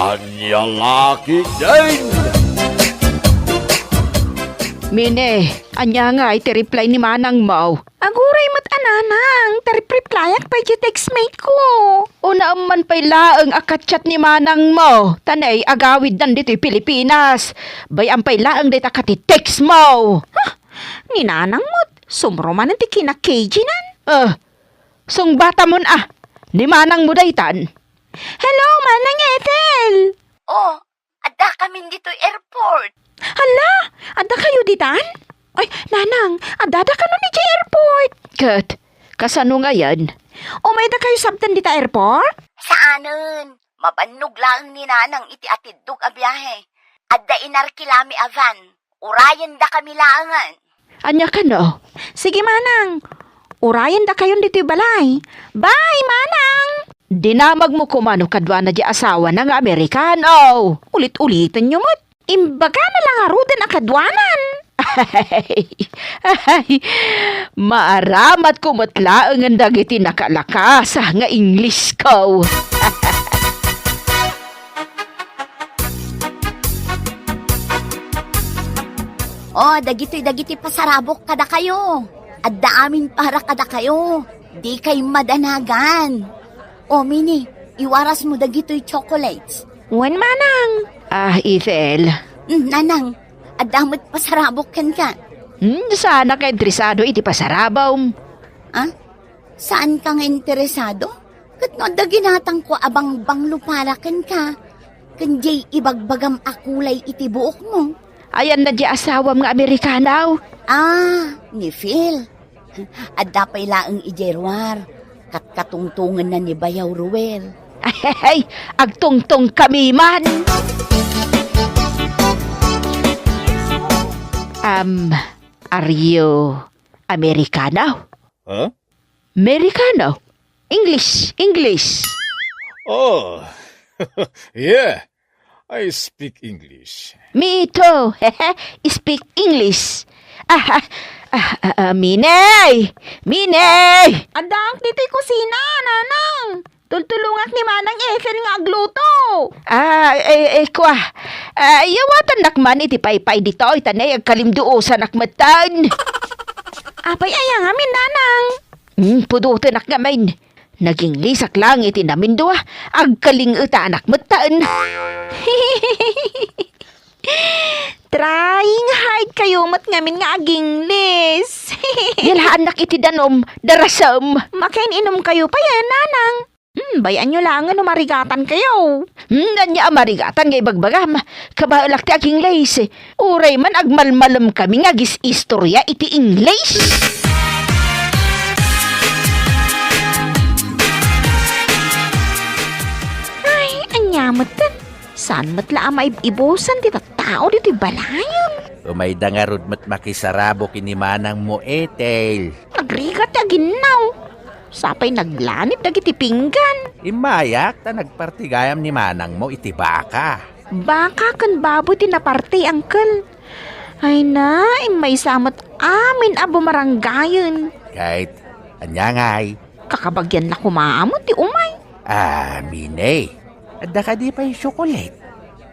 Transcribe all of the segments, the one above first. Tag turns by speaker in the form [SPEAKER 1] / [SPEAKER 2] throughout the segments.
[SPEAKER 1] Anyang laki din!
[SPEAKER 2] Mine, anya nga iti reply ni Manang mo. Aguray mat ananang, tarip-replyak pa iti textmate ko. Una man pa'y laeng akatchat ni Manang mo. Tanay, agawid nan dito'y Pilipinas. Bayang pa'y laeng dito akati text mo.
[SPEAKER 3] Ni nanang mo't sumroman ang tiki na KG nan.
[SPEAKER 2] Sung bata mo na. Ni Manang mo daytan.
[SPEAKER 3] Hello, Manang Ethel!
[SPEAKER 4] Oh, ada kami dito airport.
[SPEAKER 3] Hala, ada kayo ditan? Ay, nanang, adada ka nun ni airport.
[SPEAKER 2] Kat, kasano nga yan?
[SPEAKER 3] O may da kayo sabtan dita airport?
[SPEAKER 4] Saanen? Mabannog lang ni nanang iti atidog a biyahe. Adda inarkilami avan. Urayan da kami laangan.
[SPEAKER 2] Anya ka no?
[SPEAKER 3] Sige, Manang. Urayan da kayon dito'y balay. Bye, Manang!
[SPEAKER 2] Dinamag mo kumano kadwa na di asawa ng Amerikano.
[SPEAKER 3] Ulit-ulitan nyo mo't. Imbaga na lang arudan akadwanan.
[SPEAKER 2] Ay, maaramat ko matlaang ang dagiti nakalakas nga English ko.
[SPEAKER 4] Oh, dagiti pasarabok kada kayo. Adda amin para kada kayo. Di kay madanagan. Oh, Mini, iwaras mo dagito'y chocolates.
[SPEAKER 3] Wan, Manang.
[SPEAKER 2] Ethel.
[SPEAKER 4] Nanang, adamot pasarabok ka.
[SPEAKER 2] Sana ka interesado iti pasarabaw.
[SPEAKER 4] Saan ka nga interesado? Kat no, da ginatang ko abang banglupalakan ka. Kanjay ibagbagam akulay iti buok mo.
[SPEAKER 2] Ayan na di asawam nga Amerikanaw.
[SPEAKER 4] Ni Phil. Adda pa'y laang ijerwar. Katkatungtungan na ni Bayaw Ruel.
[SPEAKER 2] Ay, agtungtong kami man. Are you Americano?
[SPEAKER 1] Huh?
[SPEAKER 2] Americano? English.
[SPEAKER 1] Oh, yeah, I speak English.
[SPEAKER 2] Me too. Speak English. Minay!
[SPEAKER 3] Adang, dito'y kusina, Nanang. Tultulungak ni Manang Ethel nga agluto.
[SPEAKER 2] Kwa. Yawatan nakman iti paypay dito. Itanay agkalimduosan nakmatan.
[SPEAKER 3] Apay ayang amin, Nanang.
[SPEAKER 2] Pudutan nakgamin. Naging lisak lang iti namin doa. Agkaling utanak matan.
[SPEAKER 3] Trying hard kayo mat ngamin nga aging lis.
[SPEAKER 2] Yalhaan nak iti danom. Darasam.
[SPEAKER 3] Makain inom kayo pa yan, Nanang. Bayan nyo lang ano marigatan kayo.
[SPEAKER 2] Nanya marigatan ngay bagbagam. Kabalak ti aging lays. Uray man agmalmalam kami nga gis istorya iti English.
[SPEAKER 3] Ay, anyamot din. Saan matla may ibusan ti tao dito'y balayon?
[SPEAKER 5] Umay dangarod mat makisarabo kini Manang mo Ethel.
[SPEAKER 3] Agrigat ya ginaw. Sapay naglanit dagiti pinggan.
[SPEAKER 5] Imayak ta nagpartigayam ni Manang mo iti baka.
[SPEAKER 3] Baka kan babo ti naparte, Uncle. Ay na, may samot amin abo maranggayon.
[SPEAKER 5] Kahit anyangay.
[SPEAKER 3] Kakabagyan na kumamot ti umay.
[SPEAKER 5] Mine. Adda ka di pa yung chocolate.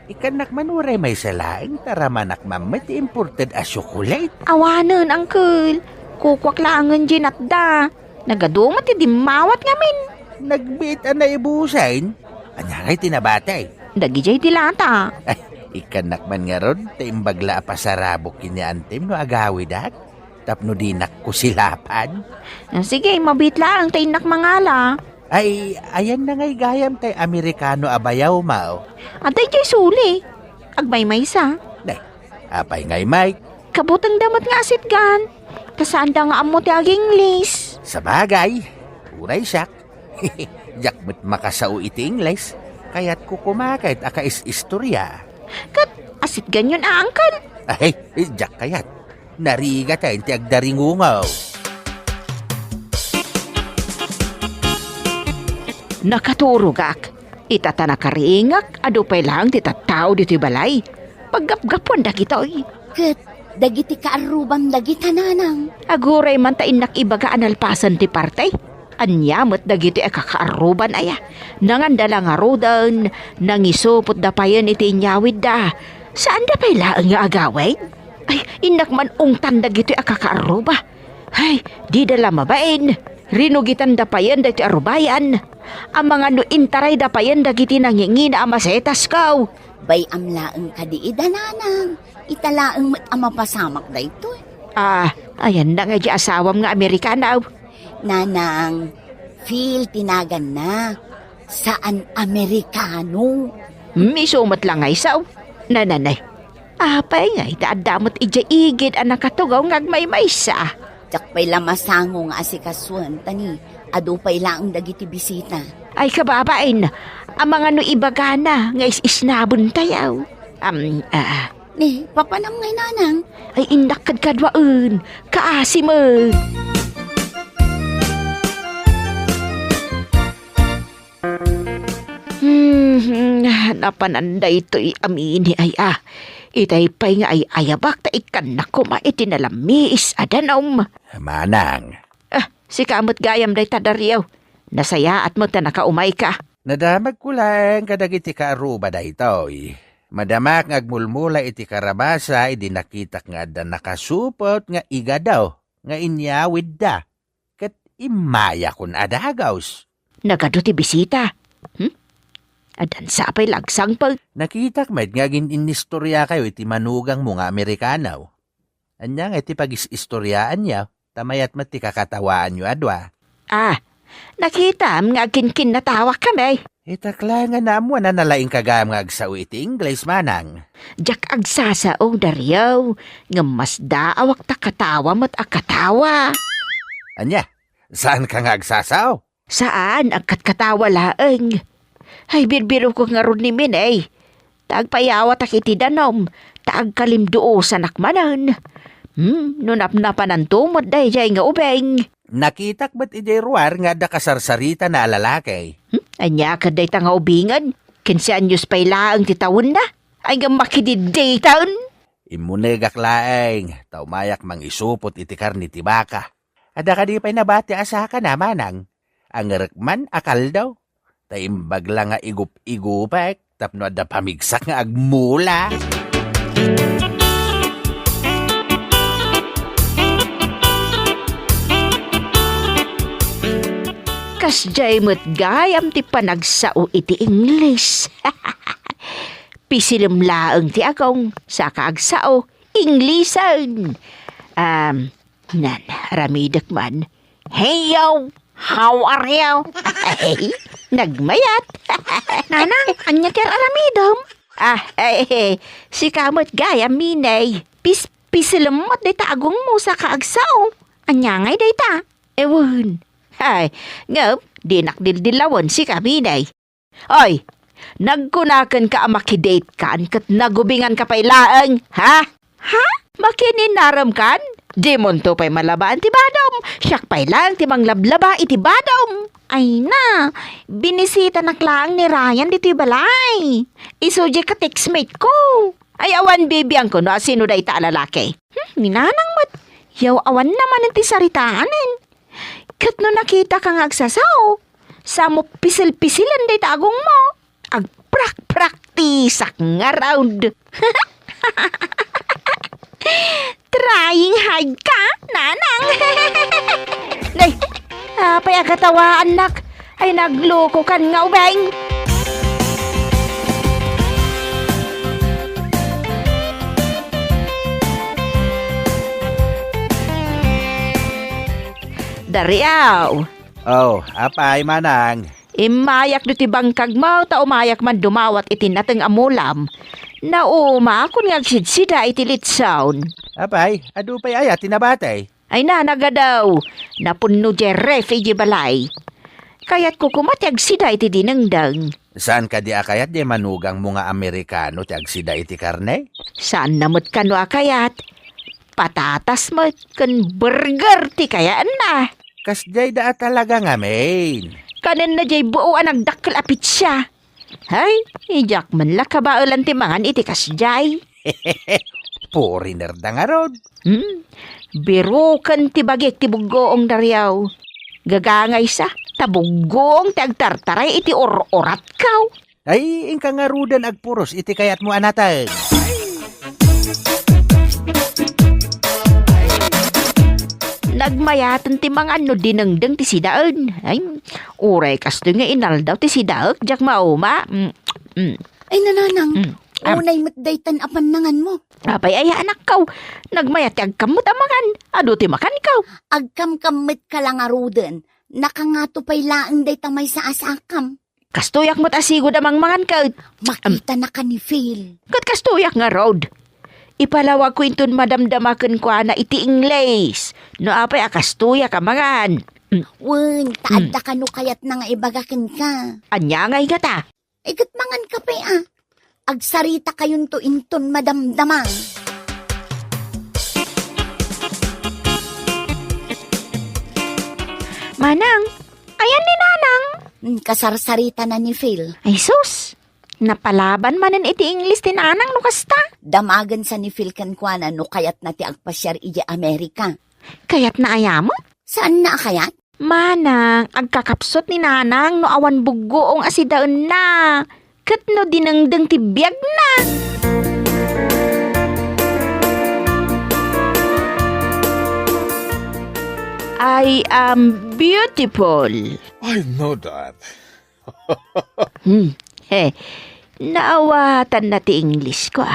[SPEAKER 5] Ikanak manuray may salaing taramanak mamit imported a chocolate.
[SPEAKER 3] Awanan, Uncle. Kukwak laangan ginatda. Nagadumat ti dimawat ngamin.
[SPEAKER 5] Nagbit na ibusain. Anyangay tinabatay.
[SPEAKER 3] Dagijay dilata.
[SPEAKER 5] Ay, ikanak man nga ron, taimbagla pasarabok kini antem no agawidak. Tapno dinak kusilapan.
[SPEAKER 3] Sige, mabit lang tainak mangala.
[SPEAKER 5] Ay, ayan na ngay gayam tay Amerikano abayaw mao.
[SPEAKER 3] Atay jay suli. Agmay-may sa.
[SPEAKER 5] Day, apay ngay Mike.
[SPEAKER 3] Kabutang damat nga asitgan. Kasanda nga amo ti aging lis.
[SPEAKER 5] Sa bagay, uray siyak. Jakmet makasao iti Ingles, kaya't kukumakait aka istorya.
[SPEAKER 3] Kat asit ganyan, Uncle.
[SPEAKER 5] Ay, jak kayat. Nariga tayo ti agdaringungaw.
[SPEAKER 2] Nakaturugak. Itata nakaringak. Ado pa'y lang titatao dito'y balay. Paggapgapon da kito'y.
[SPEAKER 4] Kat, dagiti kaarubam dagita nanang.
[SPEAKER 2] Aguray man tain nakibaga analpasan ti partay. Anyamot dagiti kakaaruban aya. Nangandala nga rodan, nangisupot da payan iti inyawid da. Saan da pa'y laang nga agawin? Ay, inak man ungtan dagiti kakaaruba. Ay, di dala mabain. Rinugitan da payan dagiti arubayan. Ang mga no intaray da payan dagiti nangingi na amasetas kaw.
[SPEAKER 4] Bay amlaang kadiida nanang. Italaang amapasamak da ito.
[SPEAKER 2] Ayan na nga di asawam nga Amerikanaw.
[SPEAKER 4] Nanang, feel tinagan na. Saan Amerikano?
[SPEAKER 2] Misumat lang nga isaw. Nananay. Apay nga itaadamot ija igid ang nakatugaw ngagmay maysa.
[SPEAKER 4] Tsak pa'y lamasango nga asikasuan tani. Ado pa'y laang dagiti bisita.
[SPEAKER 2] Ay kababain, ang mga no ibagana nga isnabon tayaw.
[SPEAKER 4] Ne, papanam ngay nanang.
[SPEAKER 2] Ay indak kadkadwaan, kaasi mo. Napananda ito'y amini ay Itay pa'y nga ay ayabak ta ikan na kuma itinalamis adanom.
[SPEAKER 5] Manang,
[SPEAKER 2] Si kamot gayam day tadaryaw. Nasaya at mo ta nakaumay ka.
[SPEAKER 5] nadamag ko lang kadag iti kaaruba da itoy. Madamak ngagmulmula iti karabasa, idi nakitak nga da nakasupot nga iga daw, nga inyawid da. Kat imaya kun adagaws.
[SPEAKER 2] Nagado ti bisita. Adan sapay lagsang pag.
[SPEAKER 5] Nakitak med nga inistorya kayo iti manugang mo nga Amerikanaw. Anya nga iti pag-istoryaan niya, tamayat mati kakatawaan nyo adwa.
[SPEAKER 2] Nakita am nga kinkin natawa kami.
[SPEAKER 5] Itakla nga na mo na nalaing kagam nga agsaw iti Ingles manang.
[SPEAKER 2] Jak agsasao daryaw. Nga mas daawak ta katawa mo't akatawa.
[SPEAKER 5] Anya, saan ka nga agsasaw?
[SPEAKER 2] Saan ang katkatawa laeng? Ay birbiro ko nga ron ni Minay. Tagpayawa tak iti danom. Taag kalimduo sa nakmanan. Nunapnapan ang tumot day jay nga ubeng.
[SPEAKER 5] Nakitak ba't iti ruwar nga da kasarsarita na alalakay?
[SPEAKER 2] Anya ka day nga ubingan. Kinsianyos pa'y laang titawon na. Ay nga makididay taon.
[SPEAKER 5] Imunegak laeng, taumayak mang isupot iti karni ti baka. Ada ka di pa'y nabati asaka na manang. Ang rekman akal daw. Taimbag lang nga igup-igupek, tapno ada pamigsak nga agmula.
[SPEAKER 2] Kasjay mo't gayam ti panagsao iti English. Pisilim laang ti agong sa kaagsao Inglesan. Nan, ramidak man. Hey yo, how are you? Ay, nagmayat.
[SPEAKER 3] Nanang, anya ti aramidom?
[SPEAKER 2] Si kamot gayam Minay.
[SPEAKER 3] Pisilemot day ta agong mo sa kaagsao. Anya ngay day ta?
[SPEAKER 2] Ewan. Ay, ngap, dinakdildilawan si Kaminay. Oy, nagkunakan ka makidate kan kat nagubingan ka pa'y laang, ha?
[SPEAKER 3] Ha?
[SPEAKER 2] Makininaram kan? Di mon to pa'y malabaan ti badom. Siyak pa'y lang ti manglablaba iti badom.
[SPEAKER 3] Ay na, binisita naklaang ni Ryan dito'y balay. Isuje ka textmate ko.
[SPEAKER 2] Ay awan bibiyang ko no sino da ita lalaki.
[SPEAKER 3] Ninanang mat, yaw awan naman ang tisalitaanin. Kat no nakita kang agsasaw, sa mo pisil-pisilan day tagong mo.
[SPEAKER 2] Agprak-praktisak nga round.
[SPEAKER 3] Trying hard ka, nanang.
[SPEAKER 2] Day, payagatawa anak, ay nagloko kan nga ubeng. Dariaw.
[SPEAKER 5] Oh, apay manang.
[SPEAKER 2] Imayak do ti bangkag mo, ta umayak man dumawat iti nateng amulam. Nauma, kun nga sidsida iti litsawn.
[SPEAKER 5] Apay, adu pa'y ayat tinabatay.
[SPEAKER 2] Ay naga daw, napunno di ref iji balay. Kaya't kukumatyag sida iti dinengdang.
[SPEAKER 5] Saan ka di akayat di manugang mga Amerikano ti agsida iti karne?
[SPEAKER 2] Saan namot ka no akayat? Patatas mo kan burger ti kayaan na.
[SPEAKER 5] Kasjay da talaga nga main.
[SPEAKER 2] Kanan na jay buuan ang dakkel apit siya. Hay, ijak man la kabaulan ti mangan iti kasjay.
[SPEAKER 5] Foreigner da nga rod.
[SPEAKER 2] Birukan ti bagik ti bugoong daryaw. Gagangay sa, tabugong tagtartaray iti or-orat kaw.
[SPEAKER 5] Ay, ingka nga rudan agpuros, iti kayat mo anatan.
[SPEAKER 2] Nagmayatan ti mga ano dinengdeng ti sidaan. Ay, uray kasto nga inaldaw ti sidaak, jak mauma.
[SPEAKER 4] Ay nananang,
[SPEAKER 2] am-
[SPEAKER 4] unay matdaytan apan nangan mo.
[SPEAKER 2] Apay ay anak kaw, nagmayat ti agkamot amangan. Ado ti makan kaw.
[SPEAKER 4] Agkam-kamit ka lang aruden. Nakangato pa'y laang day tamay sa asakam.
[SPEAKER 2] Kastuyak mo't asigod amang mangan kaw.
[SPEAKER 4] Makita na ka ni Phil.
[SPEAKER 2] Kat kastuyak nga road. Ipalawag ko inton madamdamakan ko na iti Ingles. No apay akastuyak amangan.
[SPEAKER 4] Wen, taadda ka no kayat na nga ibagakin ka.
[SPEAKER 2] Anya ngay gata.
[SPEAKER 4] Ikat mangan ka pa Agsarita kayon to inton madamdamang.
[SPEAKER 3] Manang, ayan ni Nanang.
[SPEAKER 4] Kasarsarita na ni Phil.
[SPEAKER 3] Ay sus, napalaban manen iti English ti Nanang no kasta.
[SPEAKER 4] Damagan sa ni Phil kankwana no kayat na ti agpasyar iji Amerika.
[SPEAKER 3] Kaya't na ayamot.
[SPEAKER 4] Saan na kayat?
[SPEAKER 3] Manang, agkakapsot ni Nanang no awan bugoong asidaan na. Kat no dinengdeng ti biyag na.
[SPEAKER 2] I am beautiful.
[SPEAKER 1] I know that.
[SPEAKER 2] Naawatan na ti English ko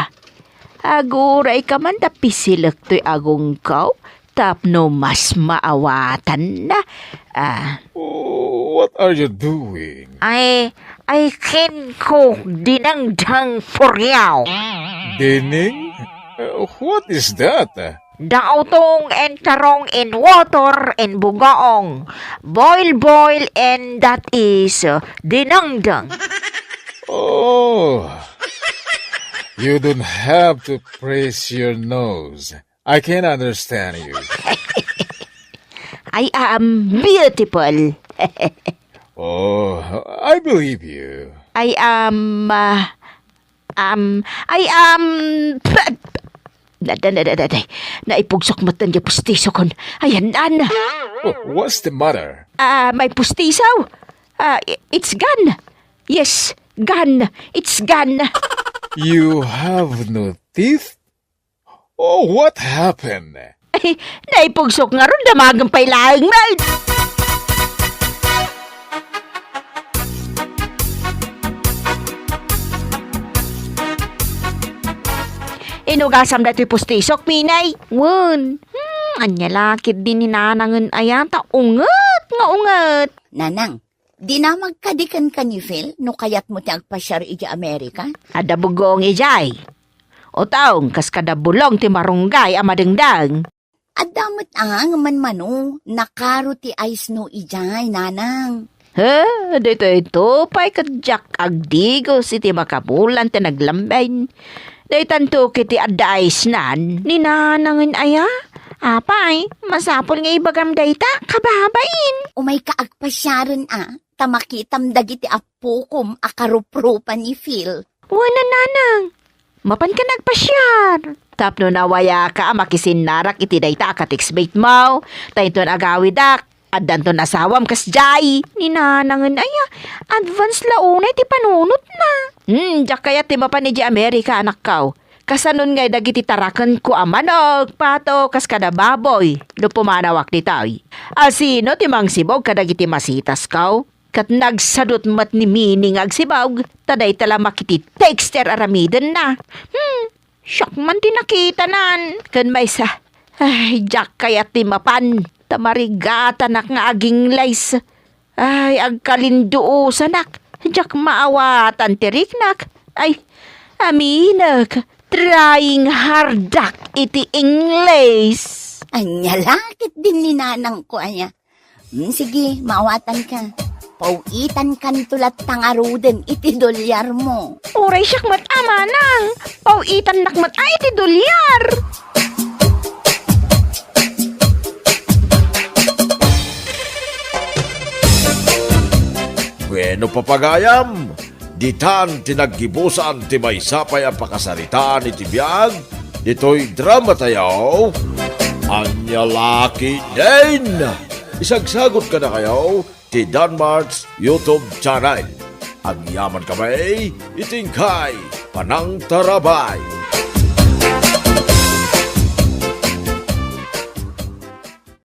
[SPEAKER 2] Aguray ka man tapisilak to'y agong kaw. Tapno mas maawatan na.
[SPEAKER 1] What are you doing?
[SPEAKER 2] I can cook dinangdang foryaw.
[SPEAKER 1] Dining? What is that?
[SPEAKER 2] Daotong and tarong in water and bugaong. Boil and that is dinangdang.
[SPEAKER 1] Oh, you don't have to praise your nose. I can understand you.
[SPEAKER 2] I am beautiful.
[SPEAKER 1] Oh, I believe you.
[SPEAKER 2] I am naipugsok mo tan pustiso kon. Ayan,
[SPEAKER 1] Oh, what's the matter?
[SPEAKER 2] may pustisaw. It's gone. Yes, gone. It's gone.
[SPEAKER 1] You have no teeth? Oh, what happened?
[SPEAKER 2] Ay, naipugsok nga ron, damagang pailaang man. Inugasam na ito'y pustisok, Minay.
[SPEAKER 3] Wun, anya lakit din ni Nanangan ayan ta unget nga unget.
[SPEAKER 4] Nanang, di na magkadikan ka ni Phil no kayat mo ti agpasyar iji Amerika?
[SPEAKER 2] Ada bugong ijay. O taong, kas kada bulong ti marunggay amadengdang.
[SPEAKER 4] At damot ang manmano, nakaro ti ice no ijay, nanang.
[SPEAKER 2] Dito ito, pa'y kadyak agdigos iti makabulan ti naglambayn. Day tanto kiti adais nan.
[SPEAKER 3] Ni Nanangan aya, apay, masapol nga ibagam dayta, kababain.
[SPEAKER 4] Umay kaagpasyaran tamakitam dagiti apukom akarupropan ni Phil.
[SPEAKER 3] Wala Nanang, mapan ka nagpasyar.
[SPEAKER 2] Tapno nawaya ka makisinarak iti dayta akatiksbait mo. Tayton agawidak. At danton asawam kas jay.
[SPEAKER 3] Ni Nanangan aya, advance launay ti panunot na.
[SPEAKER 2] Jak kaya ti mapaniji Amerika anak kaw. Kasanon ngay dagiti tarakan ko amanog, pato, kas kada baboy. Lupumanawak di tayo. Asino ti mang sibog kadagiti masitas kaw. Kat nagsadot mat ni mining agsibog. Taday tala makiti texter aramiden na.
[SPEAKER 3] Syok man ti nakita nan.
[SPEAKER 2] Kan may sa, ay, jak kaya ti mapan. Tamarigata nak nga aging lays. Ay, agkalinduo sanak. Jak maawatan tiriknak. Ay, aminag. Trying hardak iti English.
[SPEAKER 4] Anya lakit din ni nanang ko anya. Sige, maawatan ka. Pauitan kan tulat tangaruden iti dolyar mo.
[SPEAKER 3] Uray siyak mat amanang. Pauitan nakmat ay ti dolyar.
[SPEAKER 1] Bueno, papagayam, ditan tinaggibusan ti may sapay ang pakasaritaan iti biyag, dito'y drama tayo, Anya Laki din! Isagsagot ka na kayo ti Danmarks YouTube channel. Ang yaman kamay, itingkay, panang tarabay.